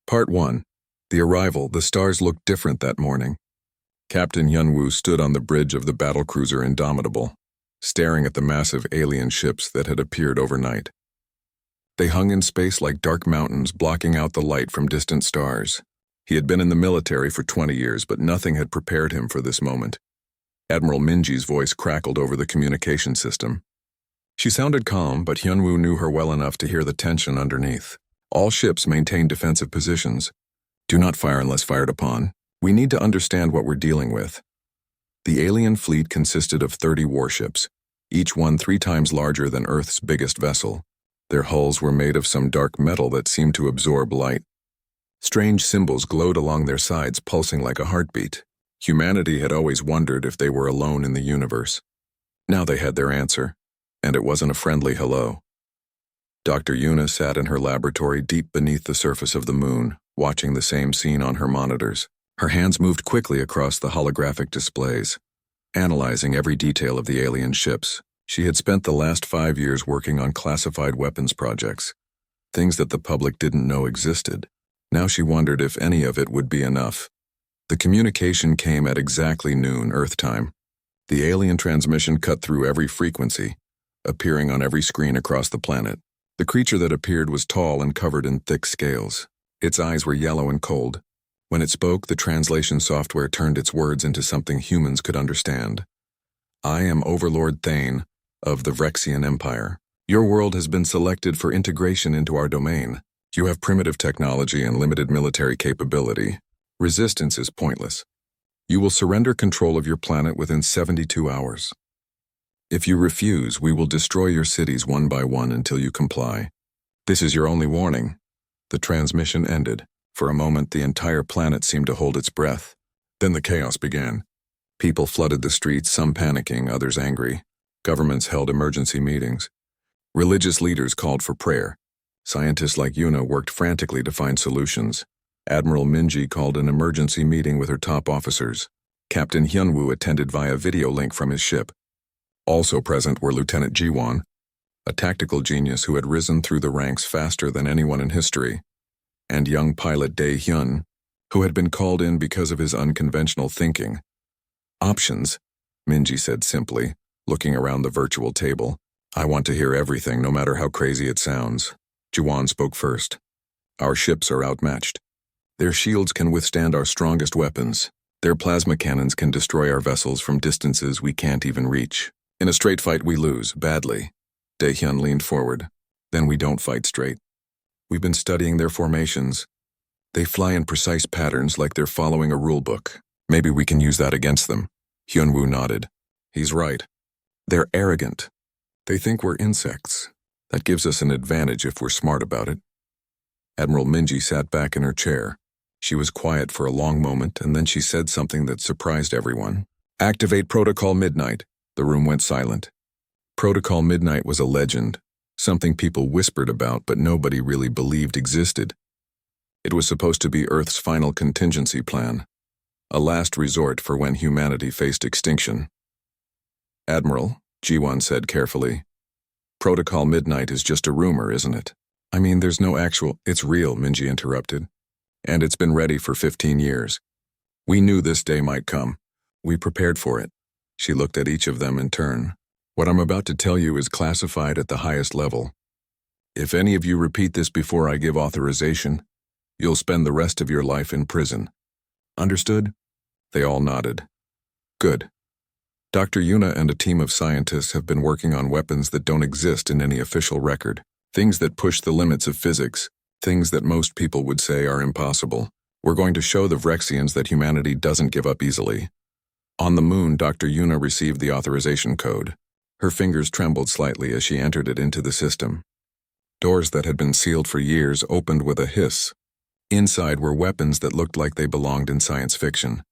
Part 1. The Arrival. The stars looked different that morning. Captain Hyunwoo stood on the bridge of the battlecruiser Indomitable, staring at the massive alien ships that had appeared overnight. They hung in space like dark mountains, blocking out the light from distant stars. He had been in the military for 20 years, but nothing had prepared him for this moment. Admiral Minji's voice crackled over the communication system. She sounded calm, but Hyunwoo knew her well enough to hear the tension underneath. All ships maintain defensive positions. Do not fire unless fired upon. We need to understand what we're dealing with. The alien fleet consisted of 30 warships, each one 3 times larger than Earth's biggest vessel. Their hulls were made of some dark metal that seemed to absorb light. Strange symbols glowed along their sides, pulsing like a heartbeat. Humanity had always wondered if they were alone in the universe. Now they had their answer, and it wasn't a friendly hello. Dr. Yuna sat in her laboratory deep beneath the surface of the moon, watching the same scene on her monitors. Her hands moved quickly across the holographic displays, analyzing every detail of the alien ships. She had spent the last 5 years working on classified weapons projects, things that the public didn't know existed. Now she wondered if any of it would be enough. The communication came at exactly noon Earth time. The alien transmission cut through every frequency, appearing on every screen across the planet. The creature that appeared was tall and covered in thick scales. Its eyes were yellow and cold. When it spoke, the translation software turned its words into something humans could understand. I am Overlord Thane of the Vrexian Empire. Your world has been selected for integration into our domain. You have primitive technology and limited military capability. Resistance is pointless. You will surrender control of your planet within 72 hours. If you refuse, we will destroy your cities one by one until you comply. This is your only warning. The transmission ended. For a moment, the entire planet seemed to hold its breath. Then the chaos began. People flooded the streets, some panicking, others angry. Governments held emergency meetings. Religious leaders called for prayer. Scientists like Yuna worked frantically to find solutions. Admiral Minji called an emergency meeting with her top officers. Captain Hyunwoo attended via video link from his ship. Also present were Lieutenant Jiwon, a tactical genius who had risen through the ranks faster than anyone in history, and young pilot Dae Hyun, who had been called in because of his unconventional thinking. Options, Minji said simply, looking around the virtual table. I want to hear everything, no matter how crazy it sounds. Jiwon spoke first. Our ships are outmatched. Their shields can withstand our strongest weapons. Their plasma cannons can destroy our vessels from distances we can't even reach. In a straight fight, we lose, badly. Daehyun leaned forward. Then we don't fight straight. We've been studying their formations. They fly in precise patterns like they're following a rulebook. Maybe we can use that against them. Hyunwoo nodded. He's right. They're arrogant. They think we're insects. That gives us an advantage if we're smart about it. Admiral Minji sat back in her chair. She was quiet for a long moment, and then she said something that surprised everyone. Activate Protocol Midnight. The room went silent. Protocol Midnight was a legend, something people whispered about but nobody really believed existed. It was supposed to be Earth's final contingency plan, a last resort for when humanity faced extinction. Admiral, Jiwon said carefully, Protocol Midnight is just a rumor, isn't it? I mean, there's no actual— It's real, Minji interrupted. And it's been ready for 15 years. We knew this day might come. We prepared for it. She looked at each of them in turn. What I'm about to tell you is classified at the highest level. If any of you repeat this before I give authorization, you'll spend the rest of your life in prison. Understood? They all nodded. Good. Dr. Yuna and a team of scientists have been working on weapons that don't exist in any official record. Things that push the limits of physics. Things that most people would say are impossible. We're going to show the Vrexians that humanity doesn't give up easily. On the moon, Dr. Yuna received the authorization code. Her fingers trembled slightly as she entered it into the system. Doors that had been sealed for years opened with a hiss. Inside were weapons that looked like they belonged in science fiction.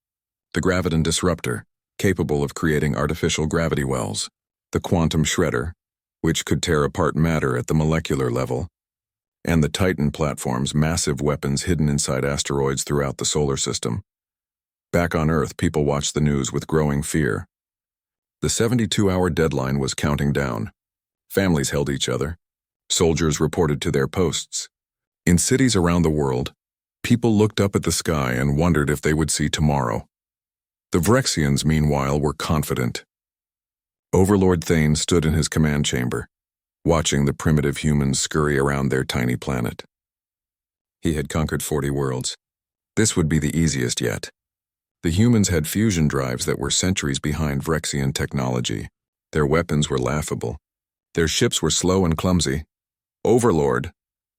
The Graviton Disruptor, capable of creating artificial gravity wells. The Quantum Shredder, which could tear apart matter at the molecular level. And the Titan platforms, massive weapons hidden inside asteroids throughout the solar system. Back on Earth, people watched the news with growing fear. The 72-hour deadline was counting down. Families held each other. Soldiers reported to their posts. In cities around the world, People looked up at the sky and wondered if they would see tomorrow. The Vrexians, meanwhile, were confident. Overlord Thane stood in his command chamber, watching the primitive humans scurry around their tiny planet. He had conquered 40 worlds. This would be the easiest yet. The humans had fusion drives that were centuries behind Vrexian technology. Their weapons were laughable. Their ships were slow and clumsy. "Overlord,"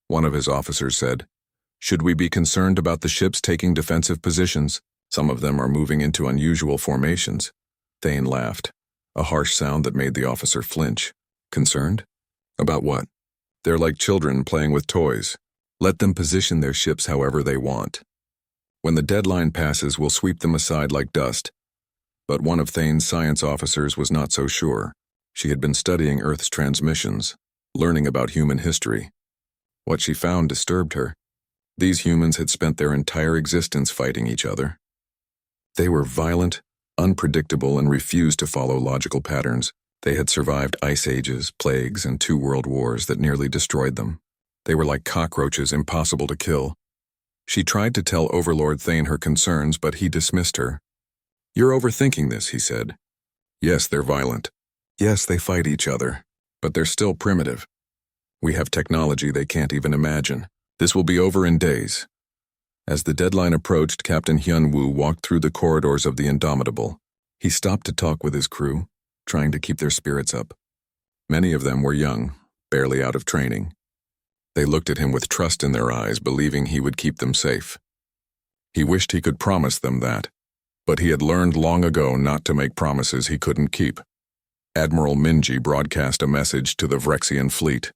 one of his officers said, "should we be concerned about the ships taking defensive positions? Some of them are moving into unusual formations." Thane laughed, a harsh sound that made the officer flinch. "Concerned? About what?" "They're like children playing with toys. Let them position their ships however they want. When the deadline passes, we'll sweep them aside like dust." But one of Thane's science officers was not so sure. She had been studying Earth's transmissions, learning about human history. What she found disturbed her. These humans had spent their entire existence fighting each other. They were violent, unpredictable, and refused to follow logical patterns. They had survived ice ages, plagues, and 2 world wars that nearly destroyed them. They were like cockroaches, impossible to kill. She tried to tell Overlord Thane her concerns, but he dismissed her. "You're overthinking this," he said. "Yes, they're violent. Yes, they fight each other. But they're still primitive. We have technology they can't even imagine. This will be over in days." As the deadline approached, Captain Hyun-woo walked through the corridors of the Indomitable. He stopped to talk with his crew, trying to keep their spirits up. Many of them were young, barely out of training. They looked at him with trust in their eyes, believing he would keep them safe. He wished he could promise them that, but he had learned long ago not to make promises he couldn't keep. Admiral Minji broadcast a message to the Vrexian fleet.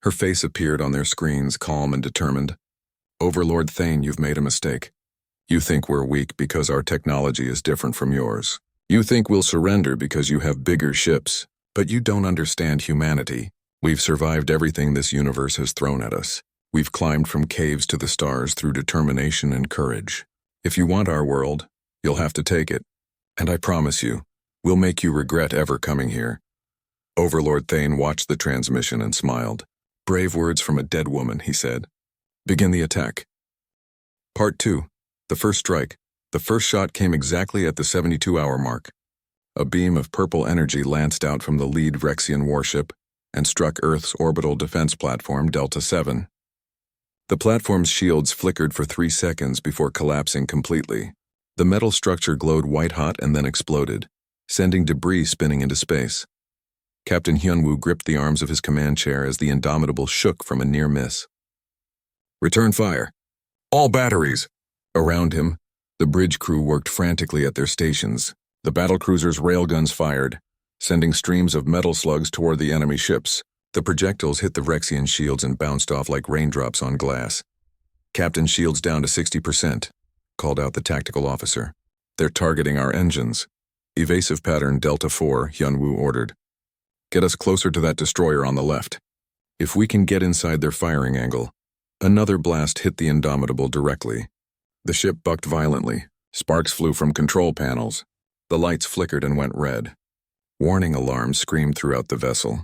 Her face appeared on their screens, calm and determined. "Overlord Thane, you've made a mistake. You think we're weak because our technology is different from yours. You think we'll surrender because you have bigger ships, but you don't understand humanity. We've survived everything this universe has thrown at us. We've climbed from caves to the stars through determination and courage. If you want our world, you'll have to take it. And I promise you, we'll make you regret ever coming here." Overlord Thane watched the transmission and smiled. "Brave words from a dead woman," he said. "Begin the attack." Part 2. The First Strike. The first shot came exactly at the 72-hour mark. A beam of purple energy lanced out from the lead Vrexian warship and struck Earth's orbital defense platform, Delta 7. The platform's shields flickered for 3 seconds before collapsing completely. The metal structure glowed white-hot and then exploded, sending debris spinning into space. Captain Hyun-woo gripped the arms of his command chair as the Indomitable shook from a near miss. "Return fire! All batteries!" Around him, the bridge crew worked frantically at their stations. The battlecruiser's railguns fired, sending streams of metal slugs toward the enemy ships. The projectiles hit the Vrexian shields and bounced off like raindrops on glass. "Captain, shields down to 60%, called out the tactical officer. "They're targeting our engines." "Evasive pattern Delta 4, Hyun-woo ordered. "Get us closer to that destroyer on the left. If we can get inside their firing angle." Another blast hit the Indomitable directly. The ship bucked violently. Sparks flew from control panels. The lights flickered and went red. Warning alarms screamed throughout the vessel.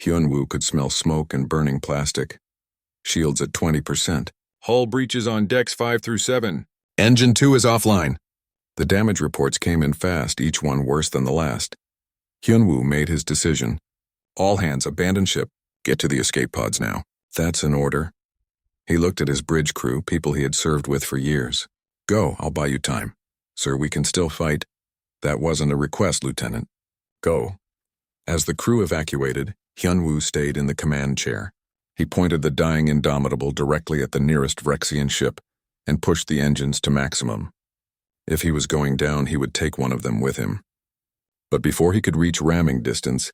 Hyun-woo could smell smoke and burning plastic. "Shields at 20%. Hull breaches on decks 5 through 7. Engine 2 is offline." The damage reports came in fast, each one worse than the last. Hyun-woo made his decision. "All hands, abandon ship. Get to the escape pods now." "That's an order." He looked at his bridge crew, people he had served with for years. "Go, I'll buy you time." "Sir, we can still fight." "That wasn't a request, Lieutenant." "Go." As the crew evacuated, Hyun-woo stayed in the command chair. He pointed the dying Indomitable directly at the nearest Vrexian ship and pushed the engines to maximum. If he was going down, he would take one of them with him. But before he could reach ramming distance,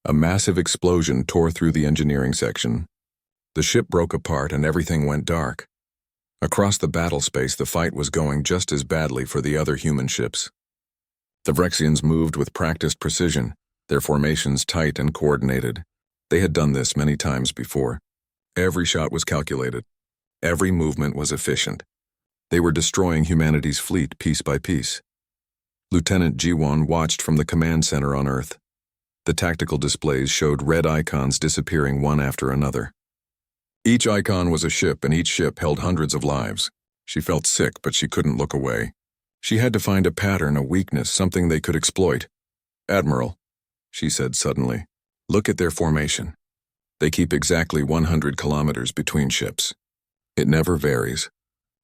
a massive explosion tore through the engineering section. The ship broke apart and everything went dark. Across the battle space, the fight was going just as badly for the other human ships. The Vrexians moved with practiced precision, their formations tight and coordinated. They had done this many times before. Every shot was calculated. Every movement was efficient. They were destroying humanity's fleet piece by piece. Lieutenant Ji-won watched from the command center on Earth. The tactical displays showed red icons disappearing one after another. Each icon was a ship, and each ship held hundreds of lives. She felt sick, but she couldn't look away. She had to find a pattern, a weakness, something they could exploit. "Admiral," she said suddenly, "look at their formation. They keep exactly 100 kilometers between ships. It never varies.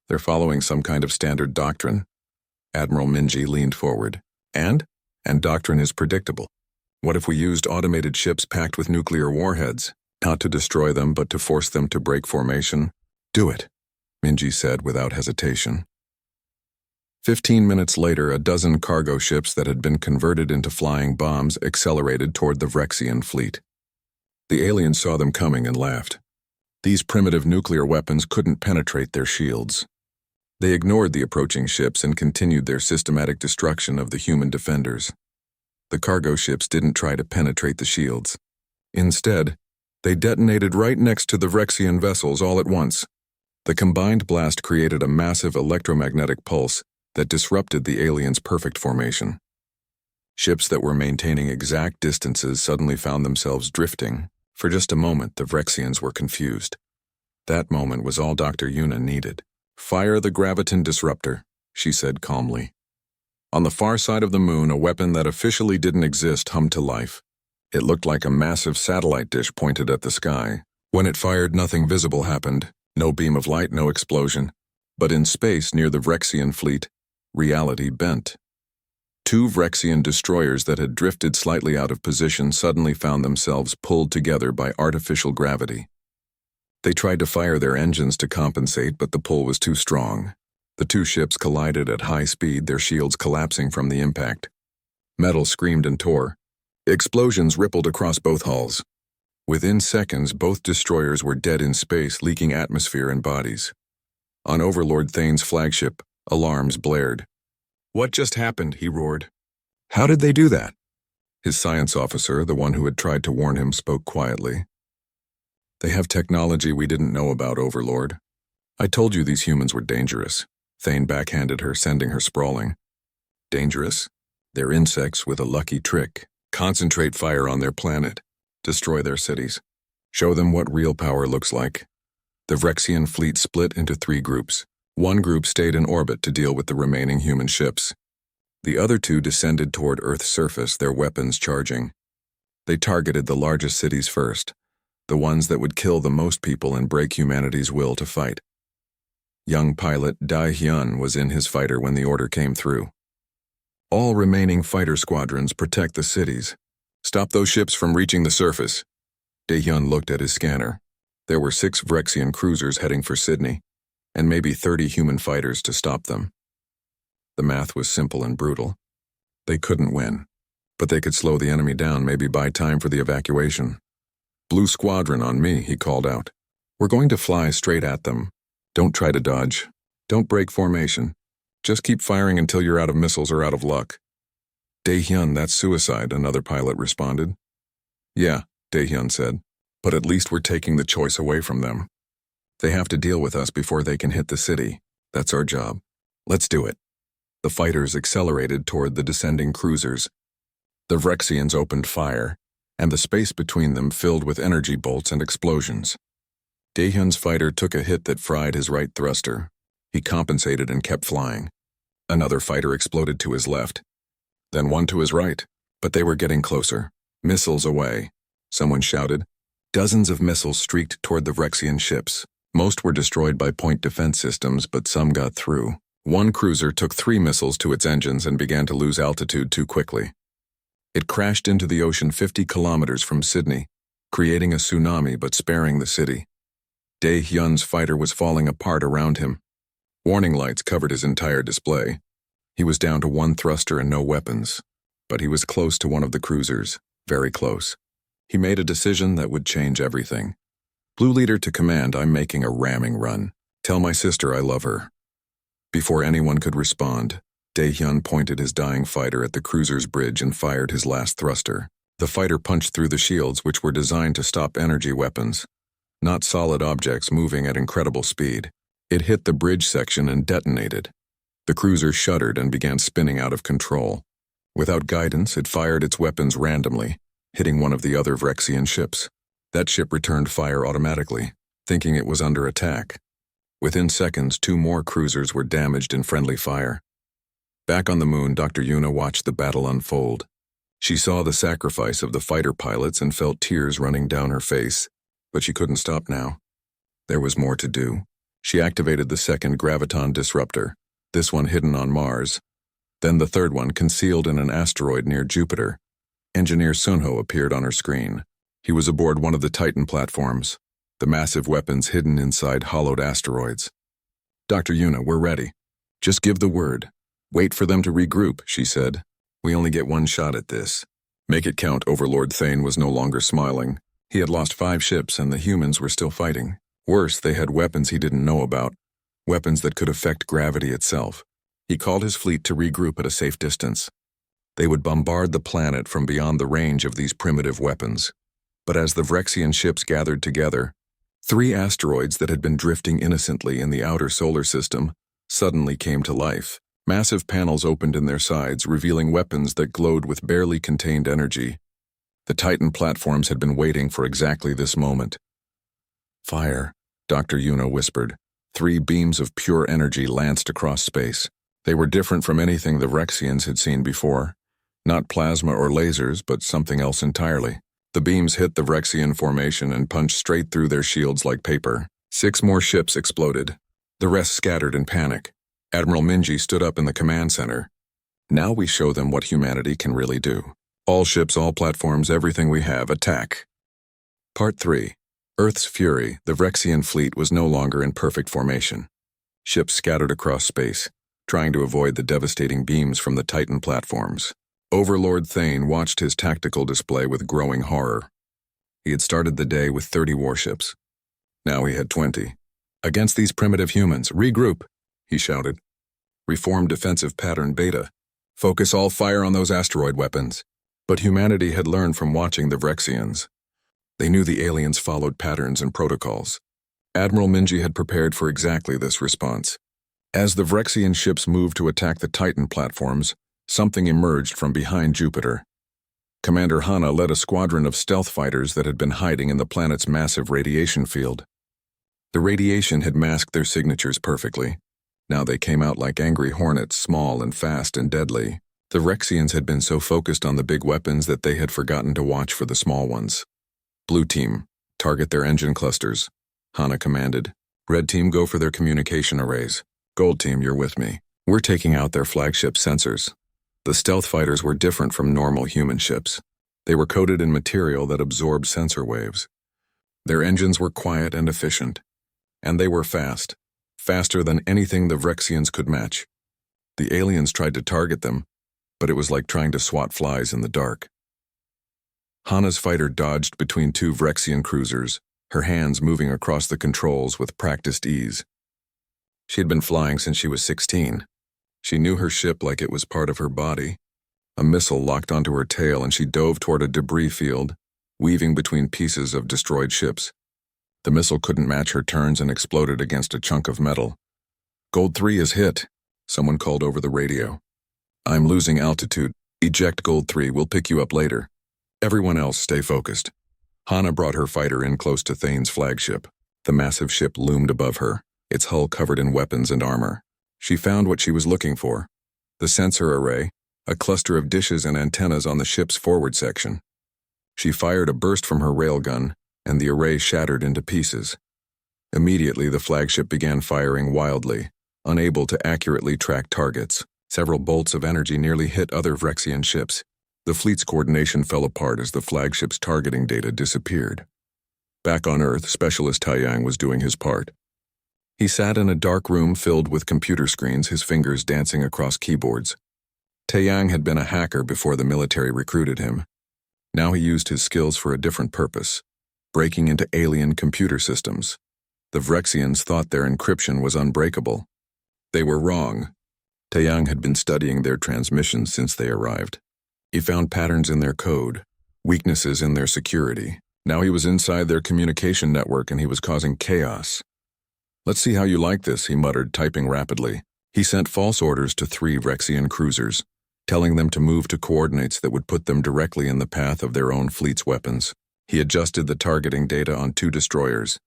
They're following some kind of standard doctrine." Admiral Minji leaned forward. And doctrine is predictable. What if we used automated ships packed with nuclear warheads? Not to destroy them, but to force them to break formation? "Do it," Minji said without hesitation. 15 minutes later, a dozen cargo ships that had been converted into flying bombs accelerated toward the Vrexian fleet. The aliens saw them coming and laughed. These primitive nuclear weapons couldn't penetrate their shields. They ignored the approaching ships and continued their systematic destruction of the human defenders. The cargo ships didn't try to penetrate the shields. Instead, they detonated right next to the Vrexian vessels all at once. The combined blast created a massive electromagnetic pulse that disrupted the aliens' perfect formation. Ships that were maintaining exact distances suddenly found themselves drifting. For just a moment, the Vrexians were confused. That moment was all Dr. Yuna needed. "Fire the graviton disruptor," she said calmly. On the far side of the moon, a weapon that officially didn't exist hummed to life. It looked like a massive satellite dish pointed at the sky. When it fired, nothing visible happened. No beam of light, no explosion. But in space, near the Vrexian fleet, reality bent. Two Vrexian destroyers that had drifted slightly out of position suddenly found themselves pulled together by artificial gravity. They tried to fire their engines to compensate, but the pull was too strong. The two ships collided at high speed, their shields collapsing from the impact. Metal screamed and tore. Explosions rippled across both hulls. Within seconds, both destroyers were dead in space, leaking atmosphere and bodies. On Overlord Thane's flagship, alarms blared. "What just happened?" he roared. "How did they do that?" His science officer, the one who had tried to warn him, spoke quietly. "They have technology we didn't know about, Overlord. I told you these humans were dangerous." Thane backhanded her, sending her sprawling. "Dangerous? They're insects with a lucky trick. Concentrate fire on their planet. Destroy their cities. Show them what real power looks like." The Vrexian fleet split into 3 groups. One group stayed in orbit to deal with the remaining human ships. The other 2 descended toward Earth's surface, their weapons charging. They targeted the largest cities first, the ones that would kill the most people and break humanity's will to fight. Young pilot Dai Hyun was in his fighter when the order came through. "All remaining fighter squadrons protect the cities. Stop those ships from reaching the surface." Dae-hyun looked at his scanner. There were 6 Vrexian cruisers heading for Sydney, and maybe 30 human fighters to stop them. The math was simple and brutal. They couldn't win, but they could slow the enemy down, maybe buy time for the evacuation. "Blue Squadron on me," he called out. "We're going to fly straight at them. Don't try to dodge. Don't break formation. Just keep firing until you're out of missiles or out of luck." "Dae-hyun, that's suicide," another pilot responded. "Yeah," Dae-hyun said, "but at least we're taking the choice away from them. They have to deal with us before they can hit the city. That's our job. Let's do it." The fighters accelerated toward the descending cruisers. The Vrexians opened fire, and the space between them filled with energy bolts and explosions. Dae-hyun's fighter took a hit that fried his right thruster. He compensated and kept flying. Another fighter exploded to his left, then one to his right, but they were getting closer. "Missiles away," someone shouted. Dozens of missiles streaked toward the Vrexian ships. Most were destroyed by point defense systems, but some got through. One cruiser took 3 missiles to its engines and began to lose altitude too quickly. It crashed into the ocean 50 kilometers from Sydney, creating a tsunami but sparing the city. Dae-hyun's fighter was falling apart around him. Warning lights covered his entire display. He was down to 1 thruster and no weapons, but he was close to one of the cruisers, very close. He made a decision that would change everything. "Blue Leader to command, I'm making a ramming run. Tell my sister I love her." Before anyone could respond, Dae-hyun pointed his dying fighter at the cruiser's bridge and fired his last thruster. The fighter punched through the shields, which were designed to stop energy weapons, not solid objects moving at incredible speed. It hit the bridge section and detonated. The cruiser shuddered and began spinning out of control. Without guidance, it fired its weapons randomly, hitting one of the other Vrexian ships. That ship returned fire automatically, thinking it was under attack. Within seconds, 2 more cruisers were damaged in friendly fire. Back on the moon, Dr. Yuna watched the battle unfold. She saw the sacrifice of the fighter pilots and felt tears running down her face, but she couldn't stop now. There was more to do. She activated the second graviton disruptor, this one hidden on Mars. Then the third one concealed in an asteroid near Jupiter. Engineer Sunho appeared on her screen. He was aboard one of the Titan platforms, the massive weapons hidden inside hollowed asteroids. Dr. Yuna, we're ready. Just give the word. Wait for them to regroup, she said. We only get one shot at this. Make it count. Overlord Thane was no longer smiling. He had lost 5 ships and the humans were still fighting. Worse, they had weapons he didn't know about. Weapons that could affect gravity itself. He called his fleet to regroup at a safe distance. They would bombard the planet from beyond the range of these primitive weapons. But as the Vrexian ships gathered together, 3 asteroids that had been drifting innocently in the outer solar system suddenly came to life. Massive panels opened in their sides, revealing weapons that glowed with barely contained energy. The Titan platforms had been waiting for exactly this moment. Fire, Dr. Yuna whispered. 3 beams of pure energy lanced across space. They were different from anything the Vrexians had seen before. Not plasma or lasers, but something else entirely. The beams hit the Vrexian formation and punched straight through their shields like paper. 6 more ships exploded. The rest scattered in panic. Admiral Minji stood up in the command center. Now we show them what humanity can really do. All ships, all platforms, everything we have, attack. Part 3. Earth's fury. The Vrexian fleet was no longer in perfect formation. Ships scattered across space, trying to avoid the devastating beams from the Titan platforms. Overlord Thane watched his tactical display with growing horror. He had started the day with 30 warships. Now he had 20. Against these primitive humans, regroup, he shouted. Reform defensive pattern beta. Focus all fire on those asteroid weapons. But humanity had learned from watching the Vrexians. They knew the aliens followed patterns and protocols. Admiral Minji had prepared for exactly this response. As the Vrexian ships moved to attack the Titan platforms, something emerged from behind Jupiter. Commander Hana led a squadron of stealth fighters that had been hiding in the planet's massive radiation field. The radiation had masked their signatures perfectly. Now they came out like angry hornets, small and fast and deadly. The Vrexians had been so focused on the big weapons that they had forgotten to watch for the small ones. Blue team, target their engine clusters, Hana commanded. Red team, go for their communication arrays. Gold team, you're with me. We're taking out their flagship sensors. The stealth fighters were different from normal human ships. They were coated in material that absorbed sensor waves. Their engines were quiet and efficient. And they were fast. Faster than anything the Vrexians could match. The aliens tried to target them, but it was like trying to swat flies in the dark. Hana's fighter dodged between 2 Vrexian cruisers, her hands moving across the controls with practiced ease. She had been flying since she was 16. She knew her ship like it was part of her body. A missile locked onto her tail and she dove toward a debris field, weaving between pieces of destroyed ships. The missile couldn't match her turns and exploded against a chunk of metal. Gold 3 is hit, someone called over the radio. I'm losing altitude. Eject Gold 3, we'll pick you up later. Everyone else stay focused. Hana brought her fighter in close to Thane's flagship. The massive ship loomed above her, its hull covered in weapons and armor. She found what she was looking for. The sensor array, a cluster of dishes and antennas on the ship's forward section. She fired a burst from her railgun, and the array shattered into pieces. Immediately, the flagship began firing wildly, unable to accurately track targets. Several bolts of energy nearly hit other Vrexian ships. The fleet's coordination fell apart as the flagship's targeting data disappeared. Back on Earth, Specialist Taiyang was doing his part. He sat in a dark room filled with computer screens, his fingers dancing across keyboards. Taiyang had been a hacker before the military recruited him. Now he used his skills for a different purpose, breaking into alien computer systems. The Vrexians thought their encryption was unbreakable. They were wrong. Taiyang had been studying their transmissions since they arrived. He found patterns in their code, weaknesses in their security. Now he was inside their communication network and he was causing chaos. Let's see how you like this, he muttered, typing rapidly. He sent false orders to 3 Vrexian cruisers, telling them to move to coordinates that would put them directly in the path of their own fleet's weapons. He adjusted the targeting data on 2 destroyers,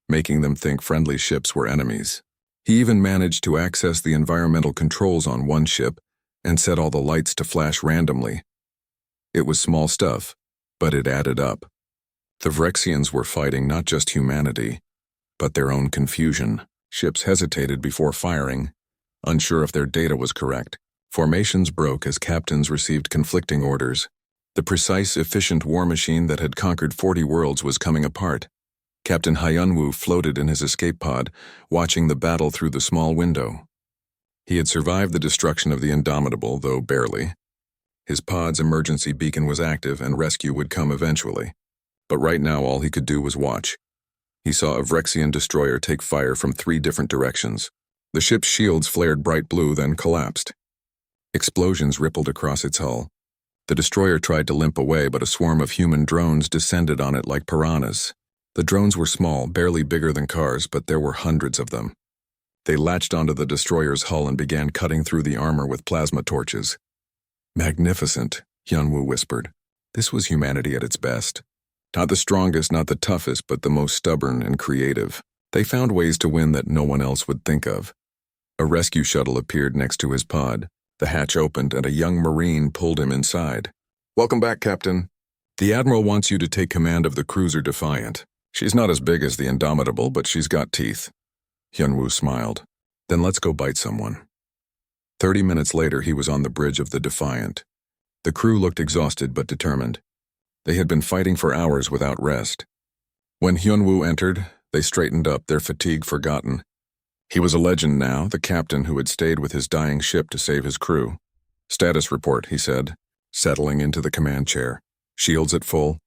making them think friendly ships were enemies. He even managed to access the environmental controls on one ship and set all the lights to flash randomly. It was small stuff, but it added up. The Vrexians were fighting not just humanity, but their own confusion. Ships hesitated before firing, unsure if their data was correct. Formations broke as captains received conflicting orders. The precise, efficient war machine that had conquered 40 worlds was coming apart. Captain Hyunwoo floated in his escape pod, watching the battle through the small window. He had survived the destruction of the Indomitable, though barely. His pod's emergency beacon was active and rescue would come eventually. But right now all he could do was watch. He saw a Vrexian destroyer take fire from 3 different directions. The ship's shields flared bright blue, then collapsed. Explosions rippled across its hull. The destroyer tried to limp away, but a swarm of human drones descended on it like piranhas. The drones were small, barely bigger than cars, but there were hundreds of them. They latched onto the destroyer's hull and began cutting through the armor with plasma torches. Magnificent, Hyunwoo whispered. This was humanity at its best. Not the strongest, not the toughest, but the most stubborn and creative. They found ways to win that no one else would think of. A rescue shuttle appeared next to his pod. The hatch opened and a young Marine pulled him inside. Welcome back, Captain. The Admiral wants you to take command of the cruiser Defiant. She's not as big as the Indomitable, but she's got teeth. Hyunwoo smiled. Then let's go bite someone. 30 minutes later, he was on the bridge of the Defiant. The crew looked exhausted but determined. They had been fighting for hours without rest. When Hyunwoo entered, they straightened up, their fatigue forgotten. He was a legend now, the captain who had stayed with his dying ship to save his crew. Status report, he said, settling into the command chair. Shields at full.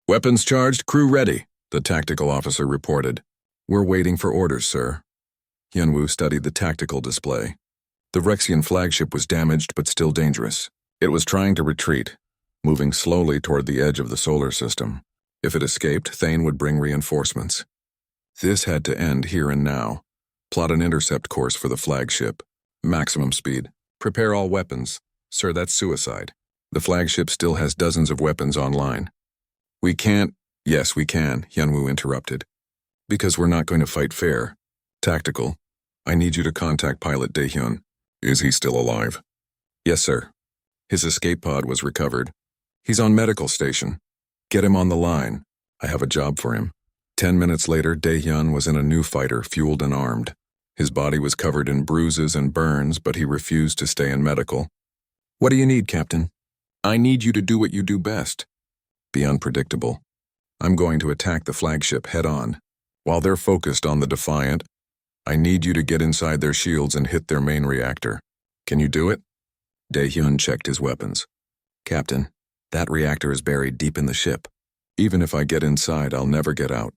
Weapons charged, crew ready, the tactical officer reported. We're waiting for orders, sir. Hyunwoo studied the tactical display. The Vrexian flagship was damaged but still dangerous. It was trying to retreat, moving slowly toward the edge of the solar system. If it escaped, Thane would bring reinforcements. This had to end here and now. Plot an intercept course for the flagship. Maximum speed. Prepare all weapons. Sir, that's suicide. The flagship still has dozens of weapons online. We can't— Yes, we can, Hyunwoo interrupted. Because we're not going to fight fair. Tactical. I need you to contact pilot Daehyun. Is he still alive? Yes, sir. His escape pod was recovered. He's on medical station. Get him on the line. I have a job for him. 10 minutes later, Daehyun was in a new fighter, fueled and armed. His body was covered in bruises and burns, but he refused to stay in medical. What do you need, Captain? I need you to do what you do best. Be unpredictable. I'm going to attack the flagship head-on. While they're focused on the Defiant, I need you to get inside their shields and hit their main reactor. Can you do it? Daehyun checked his weapons. Captain, that reactor is buried deep in the ship. Even if I get inside, I'll never get out.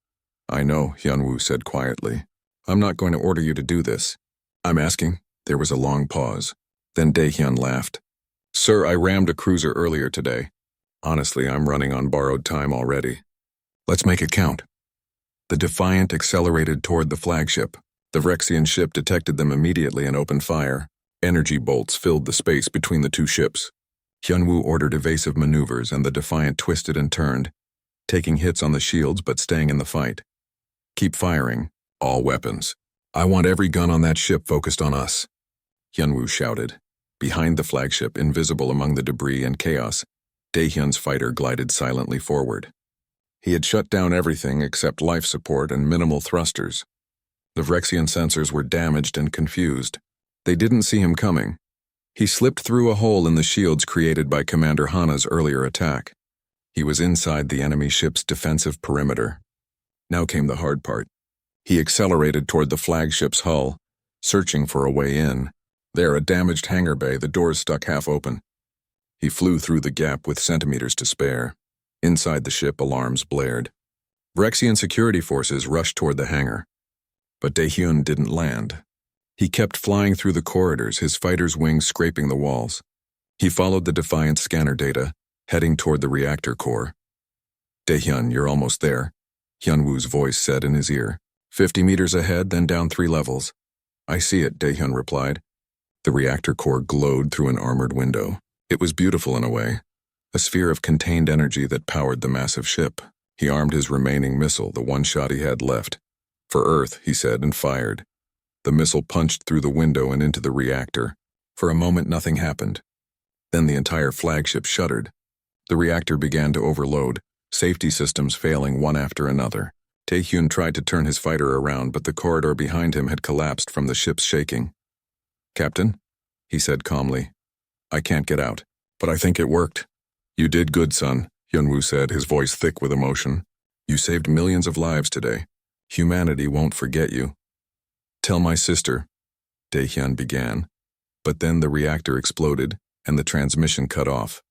I know, Hyunwoo said quietly. I'm not going to order you to do this. I'm asking. There was a long pause. Then Daehyun laughed. Sir, I rammed a cruiser earlier today. Honestly, I'm running on borrowed time already. Let's make it count. The Defiant accelerated toward the flagship. The Vrexian ship detected them immediately and opened fire. Energy bolts filled the space between the two ships. Hyunwoo ordered evasive maneuvers and the Defiant twisted and turned, taking hits on the shields but staying in the fight. Keep firing. All weapons. I want every gun on that ship focused on us. Hyunwoo shouted. Behind the flagship, invisible among the debris and chaos, Daehyun's fighter glided silently forward. He had shut down everything except life support and minimal thrusters. The Vrexian sensors were damaged and confused. They didn't see him coming. He slipped through a hole in the shields created by Commander Hana's earlier attack. He was inside the enemy ship's defensive perimeter. Now came the hard part. He accelerated toward the flagship's hull, searching for a way in. There, a damaged hangar bay, the doors stuck half open. He flew through the gap with centimeters to spare. Inside the ship, alarms blared. Vrexian security forces rushed toward the hangar. But Daehyun didn't land. He kept flying through the corridors, his fighter's wings scraping the walls. He followed the Defiant scanner data, heading toward the reactor core. Daehyun, you're almost there, Hyunwoo's voice said in his ear. 50 meters ahead, then down 3 levels. I see it, Daehyun replied. The reactor core glowed through an armored window. It was beautiful in a way, a sphere of contained energy that powered the massive ship. He armed his remaining missile, the one shot he had left. For Earth, he said, and fired. The missile punched through the window and into the reactor. For a moment, nothing happened. Then the entire flagship shuddered. The reactor began to overload, safety systems failing one after another. Taehyun tried to turn his fighter around, but the corridor behind him had collapsed from the ship's shaking. "Captain," he said calmly, "I can't get out, but I think it worked." "You did good, son," Hyunwoo said, his voice thick with emotion. "You saved millions of lives today. Humanity won't forget you." "Tell my sister," Daehyun began. But then the reactor exploded, and the transmission cut off.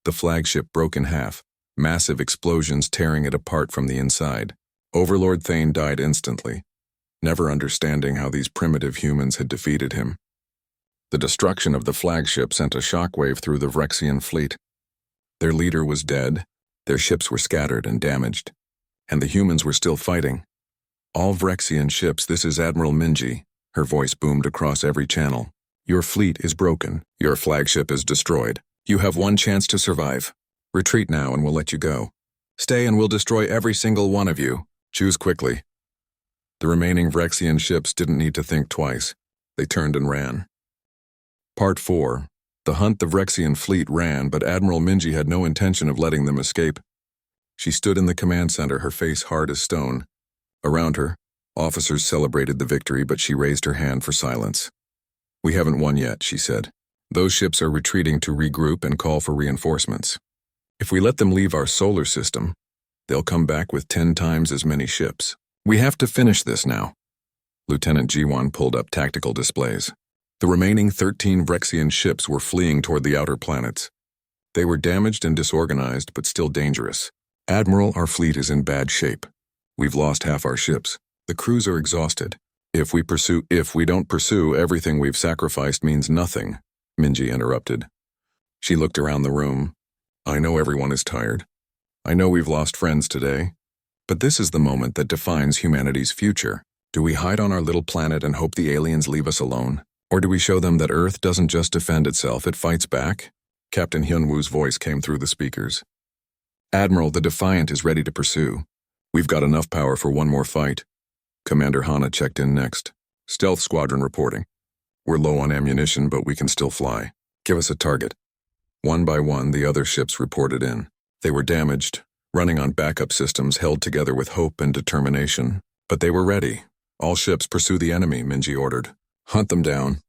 The flagship broke in half, massive explosions tearing it apart from the inside. Overlord Thane died instantly, never understanding how these primitive humans had defeated him. The destruction of the flagship sent a shockwave through the Vrexian fleet. Their leader was dead, their ships were scattered and damaged, and the humans were still fighting. "All Vrexian ships, this is Admiral Minji," her voice boomed across every channel. "Your fleet is broken, your flagship is destroyed. You have one chance to survive. Retreat now and we'll let you go. Stay and we'll destroy every single one of you. Choose quickly." The remaining Vrexian ships didn't need to think twice. They turned and ran. Part 4. The hunt. The Vrexian fleet ran, but Admiral Minji had no intention of letting them escape. She stood in the command center, her face hard as stone. Around her, officers celebrated the victory, but she raised her hand for silence. "We haven't won yet," she said. "Those ships are retreating to regroup and call for reinforcements. If we let them leave our solar system, they'll come back with 10 times as many ships. We have to finish this now." Lieutenant Jiwon pulled up tactical displays. The remaining 13 Vrexian ships were fleeing toward the outer planets. They were damaged and disorganized, but still dangerous. "Admiral, our fleet is in bad shape. We've lost half our ships. The crews are exhausted. If we don't pursue, everything we've sacrificed means nothing," Minji interrupted. She looked around the room. "I know everyone is tired. I know we've lost friends today. But this is the moment that defines humanity's future. Do we hide on our little planet and hope the aliens leave us alone? Or do we show them that Earth doesn't just defend itself, it fights back?" Captain Hyunwoo's voice came through the speakers. "Admiral, the Defiant is ready to pursue. We've got enough power for one more fight." Commander Hana checked in next. "Stealth squadron reporting. We're low on ammunition, but we can still fly. Give us a target." One by one, the other ships reported in. They were damaged, running on backup systems held together with hope and determination. But they were ready. "All ships pursue the enemy," Minji ordered. "Hunt them down.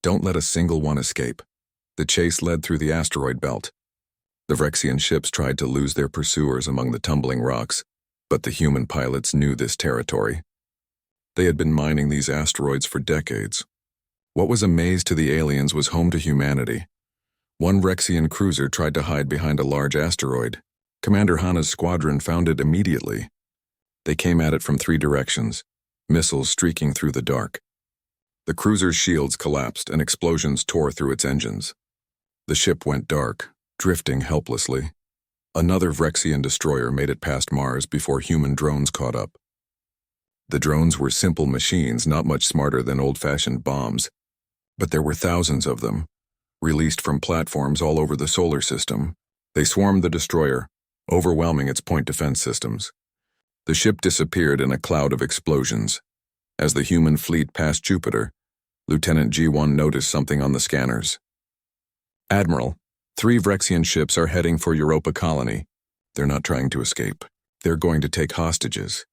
Don't let a single one escape." The chase led through the asteroid belt. The Vrexian ships tried to lose their pursuers among the tumbling rocks, but the human pilots knew this territory. They had been mining these asteroids for decades. What was a maze to the aliens was home to humanity. One Vrexian cruiser tried to hide behind a large asteroid. Commander Hana's squadron found it immediately. They came at it from 3 directions, missiles streaking through the dark. The cruiser's shields collapsed and explosions tore through its engines. The ship went dark, drifting helplessly. Another Vrexian destroyer made it past Mars before human drones caught up. The drones were simple machines, not much smarter than old-fashioned bombs. But there were thousands of them, released from platforms all over the solar system. They swarmed the destroyer, overwhelming its point defense systems. The ship disappeared in a cloud of explosions. As the human fleet passed Jupiter, Lieutenant G1 noticed something on the scanners. "Admiral, 3 Vrexian ships are heading for Europa Colony. They're not trying to escape. They're going to take hostages."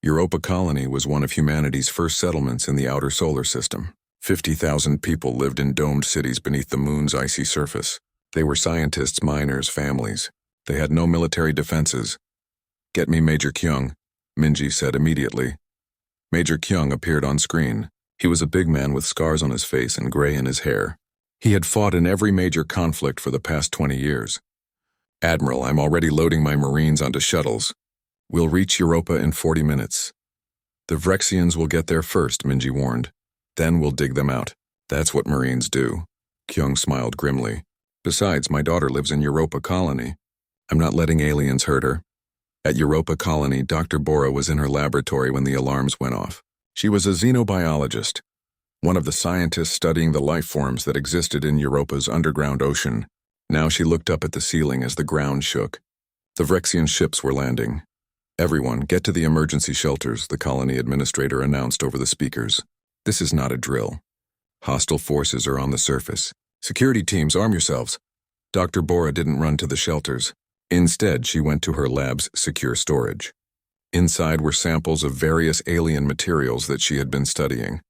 Europa Colony was one of humanity's first settlements in the outer solar system. 50,000 people lived in domed cities beneath the moon's icy surface. They were scientists, miners, families. They had no military defenses. "Get me Major Kyung," Minji said immediately. Major Kyung appeared on screen. He was a big man with scars on his face and gray in his hair. He had fought in every major conflict for the past 20 years. "Admiral, I'm already loading my Marines onto shuttles. We'll reach Europa in 40 minutes. The Vrexians will get there first," Minji warned. "Then we'll dig them out. That's what Marines do." Kyung smiled grimly. "Besides, my daughter lives in Europa Colony. I'm not letting aliens hurt her." At Europa Colony, Dr. Bora was in her laboratory when the alarms went off. She was a xenobiologist, one of the scientists studying the life forms that existed in Europa's underground ocean. Now she looked up at the ceiling as the ground shook. The Vrexian ships were landing. "Everyone, get to the emergency shelters," the colony administrator announced over the speakers. This is not a drill. Hostile forces are on the surface. Security teams, arm yourselves. Dr. Bora didn't run to the shelters. Instead, she went to her lab's secure storage. Inside were samples of various alien materials that she had been studying.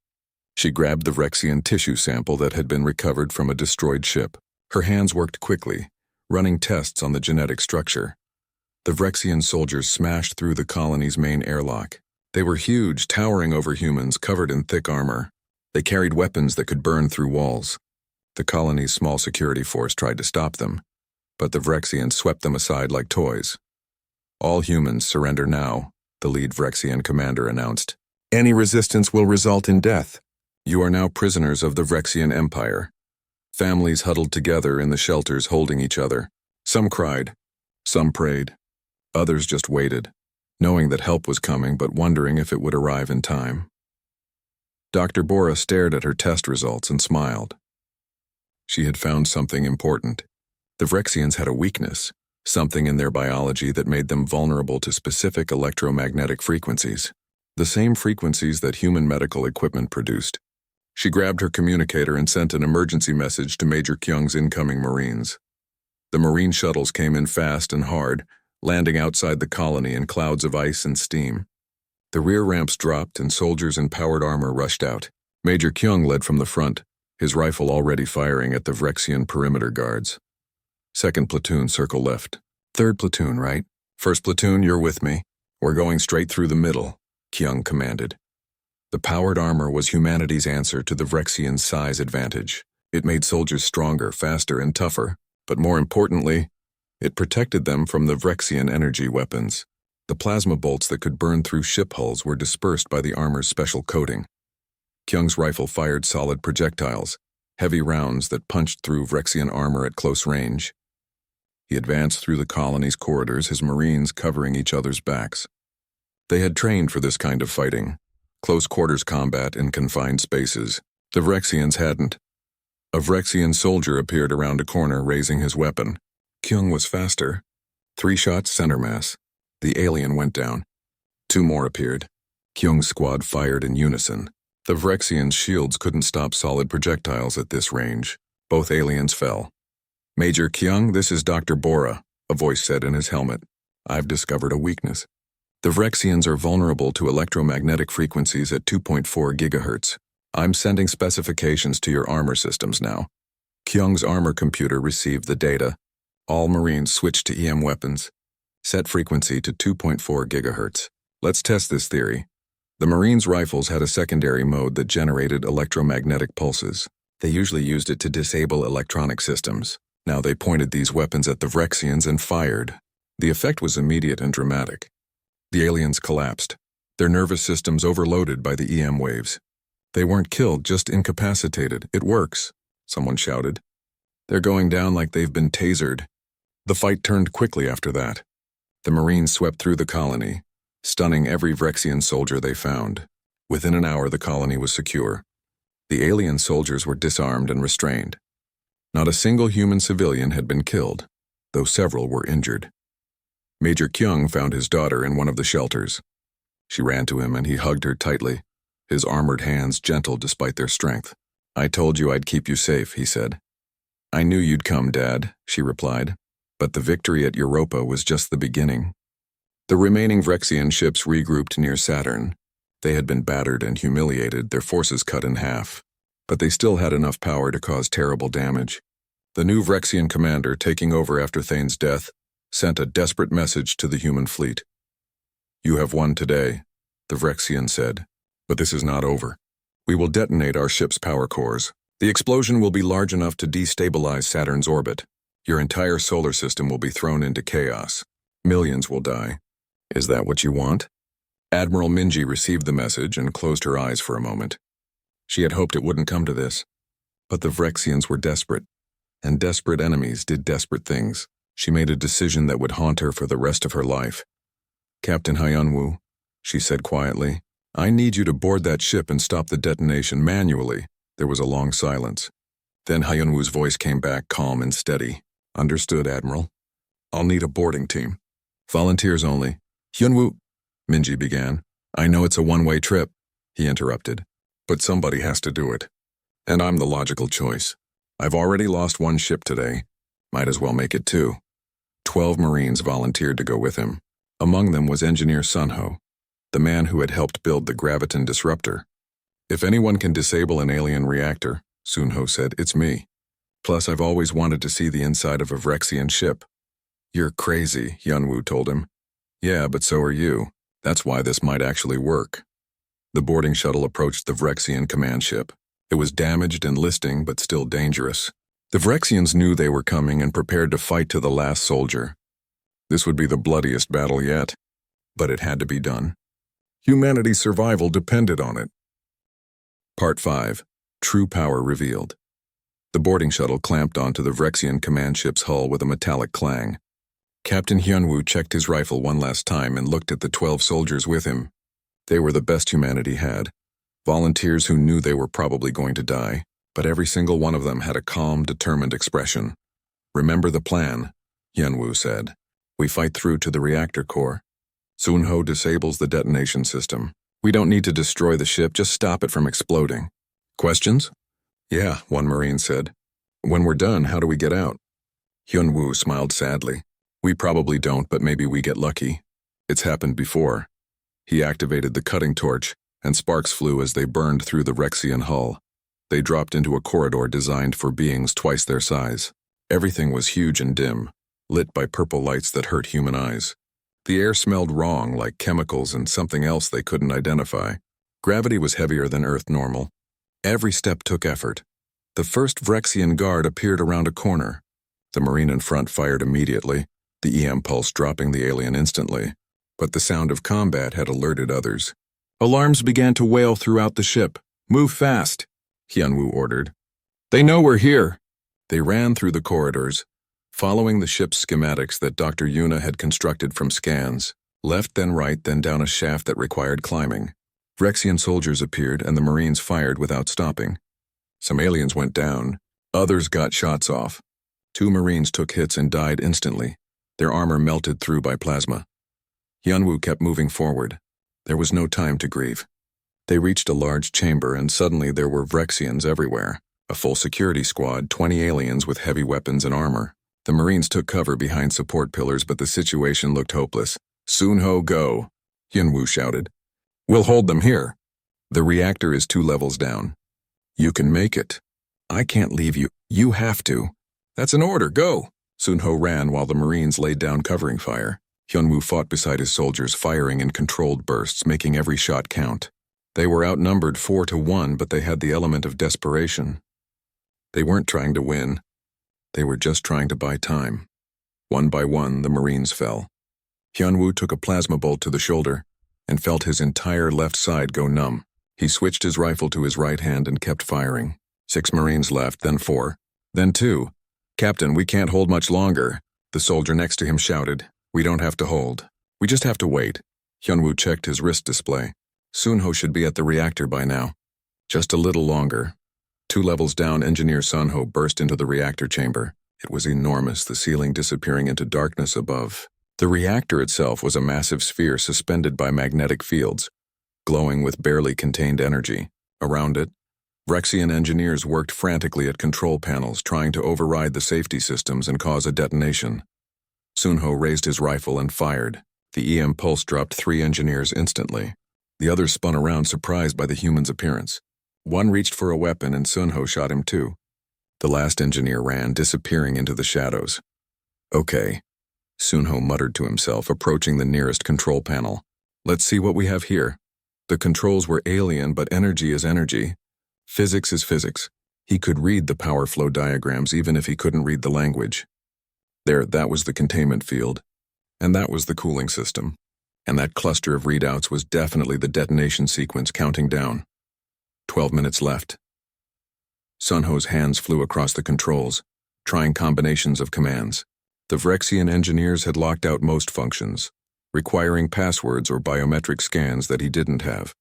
She grabbed the Vrexian tissue sample that had been recovered from a destroyed ship. Her hands worked quickly, running tests on the genetic structure. The Vrexian soldiers smashed through the colony's main airlock. They were huge, towering over humans covered in thick armor. They carried weapons that could burn through walls. The colony's small security force tried to stop them, but the Vrexians swept them aside like toys. All humans surrender now, the lead Vrexian commander announced. Any resistance will result in death. You are now prisoners of the Vrexian Empire. Families huddled together in the shelters holding each other. Some cried, some prayed. Others just waited, knowing that help was coming but wondering if it would arrive in time. Dr. Bora stared at her test results and smiled. She had found something important. The Vrexians had a weakness, something in their biology that made them vulnerable to specific electromagnetic frequencies, the same frequencies that human medical equipment produced. She grabbed her communicator and sent an emergency message to Major Kyung's incoming Marines. The Marine shuttles came in fast and hard, landing outside the colony in clouds of ice and steam. The rear ramps dropped and soldiers in powered armor rushed out. Major Kyung led from the front, his rifle already firing at the Vrexian perimeter guards. Second platoon, circle left. Third platoon, right? First platoon, you're with me. We're going straight through the middle, Kyung commanded. The powered armor was humanity's answer to the Vrexian size advantage. It made soldiers stronger, faster, and tougher, but more importantly, it protected them from the Vrexian energy weapons. The plasma bolts that could burn through ship hulls were dispersed by the armor's special coating. Kyung's rifle fired solid projectiles, heavy rounds that punched through Vrexian armor at close range. He advanced through the colony's corridors, his Marines covering each other's backs. They had trained for this kind of fighting, close-quarters combat in confined spaces. The Vrexians hadn't. A Vrexian soldier appeared around a corner, raising his weapon. Kyung was faster. 3 shots center mass. The alien went down. 2 more appeared. Kyung's squad fired in unison. The Vrexians' shields couldn't stop solid projectiles at this range. Both aliens fell. Major Kyung, this is Dr. Bora, a voice said in his helmet. I've discovered a weakness. The Vrexians are vulnerable to electromagnetic frequencies at 2.4 gigahertz. I'm sending specifications to your armor systems now. Kyung's armor computer received the data. All Marines switched to EM weapons. Set frequency to 2.4 gigahertz. Let's test this theory. The Marines' rifles had a secondary mode that generated electromagnetic pulses. They usually used it to disable electronic systems. Now they pointed these weapons at the Vrexians and fired. The effect was immediate and dramatic. The aliens collapsed, their nervous systems overloaded by the EM waves. They weren't killed, just incapacitated. It works, someone shouted. They're going down like they've been tasered. The fight turned quickly after that. The Marines swept through the colony, stunning every Vrexian soldier they found. Within an hour, the colony was secure. The alien soldiers were disarmed and restrained. Not a single human civilian had been killed, though several were injured. Major Kyung found his daughter in one of the shelters. She ran to him and he hugged her tightly, his armored hands gentle despite their strength. I told you I'd keep you safe, he said. I knew you'd come, Dad, she replied, but the victory at Europa was just the beginning. The remaining Vrexian ships regrouped near Saturn. They had been battered and humiliated, their forces cut in half, but they still had enough power to cause terrible damage. The new Vrexian commander, taking over after Thane's death, sent a desperate message to the human fleet. You have won today, the Vrexian said, but this is not over. We will detonate our ship's power cores. The explosion will be large enough to destabilize Saturn's orbit. Your entire solar system will be thrown into chaos. Millions will die. Is that what you want? Admiral Minji received the message and closed her eyes for a moment. She had hoped it wouldn't come to this. But the Vrexians were desperate, and desperate enemies did desperate things. She made a decision that would haunt her for the rest of her life. Captain Hyunwoo, she said quietly, I need you to board that ship and stop the detonation manually. There was a long silence. Then Hyunwoo's voice came back calm and steady. Understood, Admiral. I'll need a boarding team. Volunteers only. Hyunwoo, Minji began. I know it's a one-way trip, he interrupted. But somebody has to do it. And I'm the logical choice. I've already lost one ship today. Might as well make it two. 12 Marines volunteered to go with him. Among them was Engineer Sunho, the man who had helped build the graviton disruptor. If anyone can disable an alien reactor, Sunho said, it's me. Plus, I've always wanted to see the inside of a Vrexian ship. You're crazy, Yunwoo told him. Yeah, but so are you. That's why this might actually work. The boarding shuttle approached the Vrexian command ship. It was damaged and listing, but still dangerous. The Vrexians knew they were coming and prepared to fight to the last soldier. This would be the bloodiest battle yet, but it had to be done. Humanity's survival depended on it. Part 5. True Power Revealed. The boarding shuttle clamped onto the Vrexian command ship's hull with a metallic clang. Captain Hyunwoo checked his rifle one last time and looked at the 12 soldiers with him. They were the best humanity had. Volunteers who knew they were probably going to die, but every single one of them had a calm, determined expression. Remember the plan, Hyunwoo said. We fight through to the reactor core. Sunho disables the detonation system. We don't need to destroy the ship, just stop it from exploding. Questions? Yeah, one Marine said. When we're done, how do we get out? Hyunwoo smiled sadly. We probably don't, but maybe we get lucky. It's happened before. He activated the cutting torch, and sparks flew as they burned through the Vrexian hull. They dropped into a corridor designed for beings twice their size. Everything was huge and dim, lit by purple lights that hurt human eyes. The air smelled wrong, like chemicals and something else they couldn't identify. Gravity was heavier than Earth normal. Every step took effort. The first Vrexian guard appeared around a corner. The Marine in front fired immediately, the EM pulse dropping the alien instantly. But the sound of combat had alerted others. Alarms began to wail throughout the ship. Move fast, Hyunwoo ordered. They know we're here. They ran through the corridors, following the ship's schematics that Dr. Yuna had constructed from scans, left then right then down a shaft that required climbing. Vrexian soldiers appeared and the Marines fired without stopping. Some aliens went down, others got shots off. 2 Marines took hits and died instantly, their armor melted through by plasma. Hyunwoo kept moving forward. There was no time to grieve. They reached a large chamber and suddenly there were Vrexians everywhere. A full security squad, 20 aliens with heavy weapons and armor. The Marines took cover behind support pillars, but the situation looked hopeless. Sunho, go, Hyunwoo shouted. We'll hold them here. The reactor is 2 levels down. You can make it. I can't leave you. You have to. That's an order, go. Sunho ran while the Marines laid down covering fire. Hyunwoo fought beside his soldiers, firing in controlled bursts, making every shot count. They were outnumbered 4-1, but they had the element of desperation. They weren't trying to win. They were just trying to buy time. One by one, the Marines fell. Hyunwoo took a plasma bolt to the shoulder and felt his entire left side go numb. He switched his rifle to his right hand and kept firing. 6 Marines left, then 4, then 2. Captain, we can't hold much longer, the soldier next to him shouted. We don't have to hold. We just have to wait. Hyunwoo checked his wrist display. Sunho should be at the reactor by now. Just a little longer. 2 levels down, Engineer Sunho burst into the reactor chamber. It was enormous, the ceiling disappearing into darkness above. The reactor itself was a massive sphere suspended by magnetic fields, glowing with barely contained energy. Around it, Vrexian engineers worked frantically at control panels, trying to override the safety systems and cause a detonation. Sunho raised his rifle and fired. The EM pulse dropped 3 engineers instantly. The others spun around, surprised by the human's appearance. One reached for a weapon and Sunho shot him too. The last engineer ran, disappearing into the shadows. Okay, Sunho muttered to himself, approaching the nearest control panel. Let's see what we have here. The controls were alien, but energy is energy. Physics is physics. He could read the power flow diagrams even if he couldn't read the language. There, that was the containment field. And that was the cooling system. And that cluster of readouts was definitely the detonation sequence counting down. 12 minutes left. Sunho's hands flew across the controls, trying combinations of commands. The Vrexian engineers had locked out most functions, requiring passwords or biometric scans that he didn't have.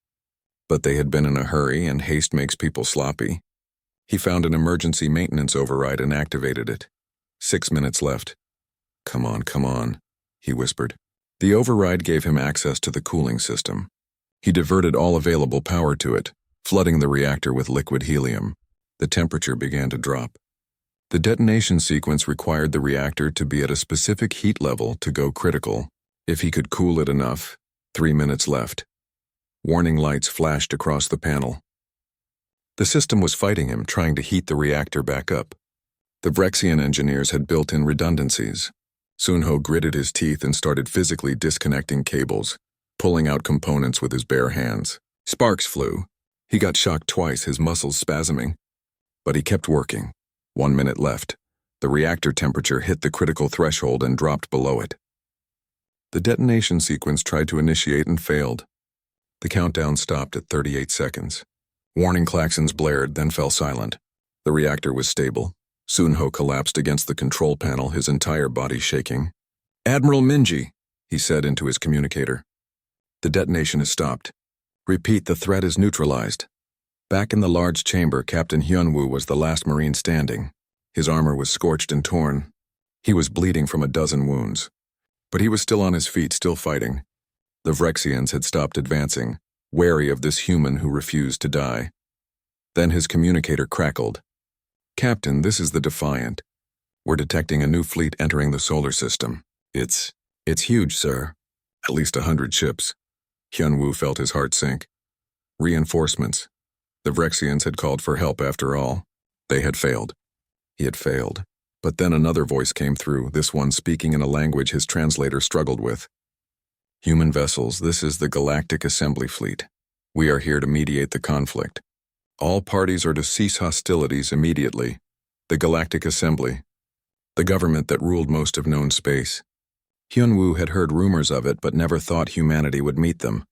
But they had been in a hurry, and haste makes people sloppy. He found an emergency maintenance override and activated it. 6 minutes left. Come on, he whispered. The override gave him access to the cooling system. He diverted all available power to it, flooding the reactor with liquid helium. The temperature began to drop. The detonation sequence required the reactor to be at a specific heat level to go critical. If he could cool it enough, 3 minutes left. Warning lights flashed across the panel. The system was fighting him, trying to heat the reactor back up. The Vrexian engineers had built in redundancies. Sunho gritted his teeth and started physically disconnecting cables, pulling out components with his bare hands. Sparks flew. He got shocked twice, his muscles spasming. But he kept working. 1 minute left. The reactor temperature hit the critical threshold and dropped below it. The detonation sequence tried to initiate and failed. The countdown stopped at 38 seconds. Warning klaxons blared, then fell silent. The reactor was stable. Sunho collapsed against the control panel, his entire body shaking. "Admiral Minji," he said into his communicator. "The detonation has stopped. Repeat, the threat is neutralized." Back in the large chamber, Captain Hyunwoo was the last Marine standing. His armor was scorched and torn. He was bleeding from a dozen wounds. But he was still on his feet, still fighting. The Vrexians had stopped advancing, wary of this human who refused to die. Then his communicator crackled. "Captain, this is the Defiant. We're detecting a new fleet entering the solar system. It's huge, sir. At least 100 ships." Hyunwoo felt his heart sink. Reinforcements. The Vrexians had called for help after all. They had failed. He had failed. But then another voice came through, this one speaking in a language his translator struggled with. "Human vessels, this is the Galactic Assembly Fleet. We are here to mediate the conflict. All parties are to cease hostilities immediately. The Galactic Assembly, the government that ruled most of known space." Hyunwoo had heard rumors of it, but never thought humanity would meet them.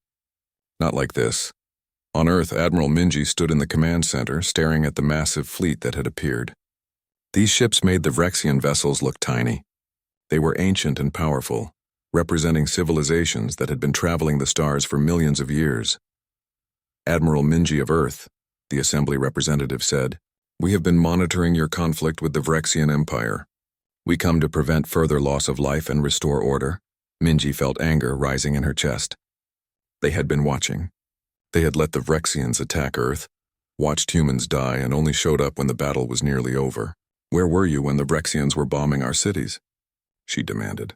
Not like this. On Earth, Admiral Minji stood in the command center, staring at the massive fleet that had appeared. These ships made the Vrexian vessels look tiny. They were ancient and powerful, representing civilizations that had been traveling the stars for millions of years. "Admiral Minji of Earth," the Assembly representative said, "we have been monitoring your conflict with the Vrexian Empire. We come to prevent further loss of life and restore order." Minji felt anger rising in her chest. They had been watching. They had let the Vrexians attack Earth, watched humans die, and only showed up when the battle was nearly over. "Where were you when the Vrexians were bombing our cities?" she demanded.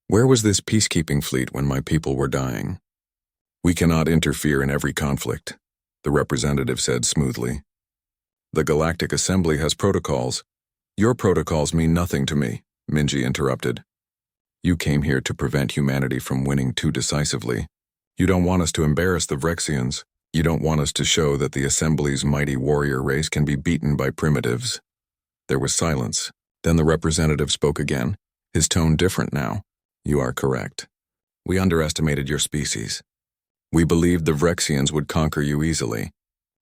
"Where was this peacekeeping fleet when my people were dying?" "We cannot interfere in every conflict," the representative said smoothly. "The Galactic Assembly has protocols." "Your protocols mean nothing to me," Minji interrupted. "You came here to prevent humanity from winning too decisively. You don't want us to embarrass the Vrexians. You don't want us to show that the Assembly's mighty warrior race can be beaten by primitives." There was silence. Then the representative spoke again, his tone different now. "You are correct. We underestimated your species. We believed the Vrexians would conquer you easily.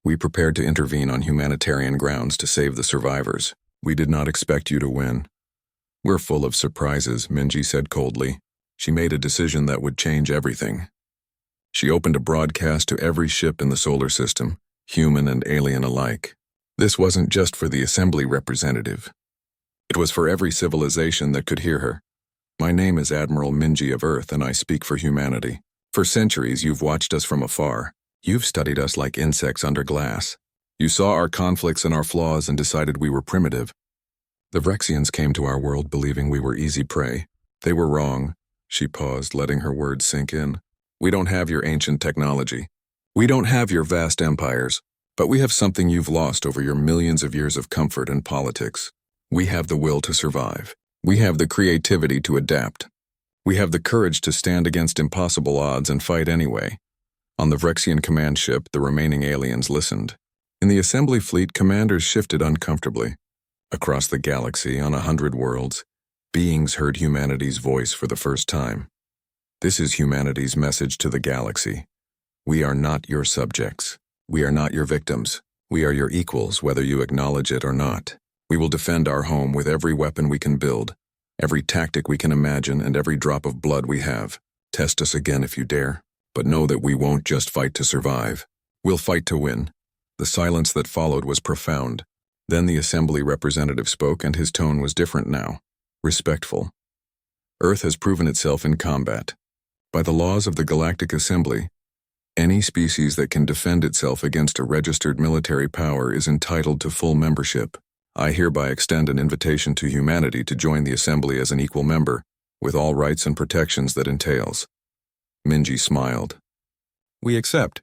We prepared to intervene on humanitarian grounds to save the survivors. We did not expect you to win." "We're full of surprises," Minji said coldly. She made a decision that would change everything. She opened a broadcast to every ship in the solar system, human and alien alike. This wasn't just for the Assembly representative. It was for every civilization that could hear her. "My name is Admiral Minji of Earth, and I speak for humanity. For centuries, you've watched us from afar. You've studied us like insects under glass. You saw our conflicts and our flaws and decided we were primitive. The Vrexians came to our world believing we were easy prey. They were wrong." She paused, letting her words sink in. "We don't have your ancient technology. We don't have your vast empires. But we have something you've lost over your millions of years of comfort and politics. We have the will to survive. We have the creativity to adapt. We have the courage to stand against impossible odds and fight anyway." On the Vrexian command ship, the remaining aliens listened. In the Assembly fleet, commanders shifted uncomfortably. Across the galaxy, on 100 worlds, beings heard humanity's voice for the first time. "This is humanity's message to the galaxy. We are not your subjects. We are not your victims. We are your equals, whether you acknowledge it or not. We will defend our home with every weapon we can build, every tactic we can imagine, and every drop of blood we have. Test us again if you dare. But know that we won't just fight to survive. We'll fight to win." The silence that followed was profound. Then the Assembly representative spoke, and his tone was different now. Respectful. "Earth has proven itself in combat. By the laws of the Galactic Assembly, Any species that can defend itself against a registered military power is entitled to full membership. I hereby extend an invitation to humanity to join the assembly as an equal member, with all rights and protections that entails." Minji smiled. "We accept.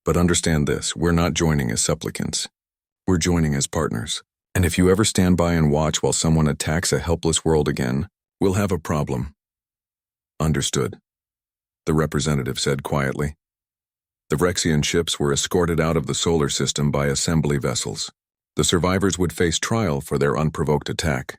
But understand this, we're not joining as supplicants. We're joining as partners. And if you ever stand by and watch while someone attacks a helpless world again, we'll have a problem." "Understood," the representative said quietly. The Rexian ships were escorted out of the solar system by assembly vessels. The survivors would face trial for their unprovoked attack.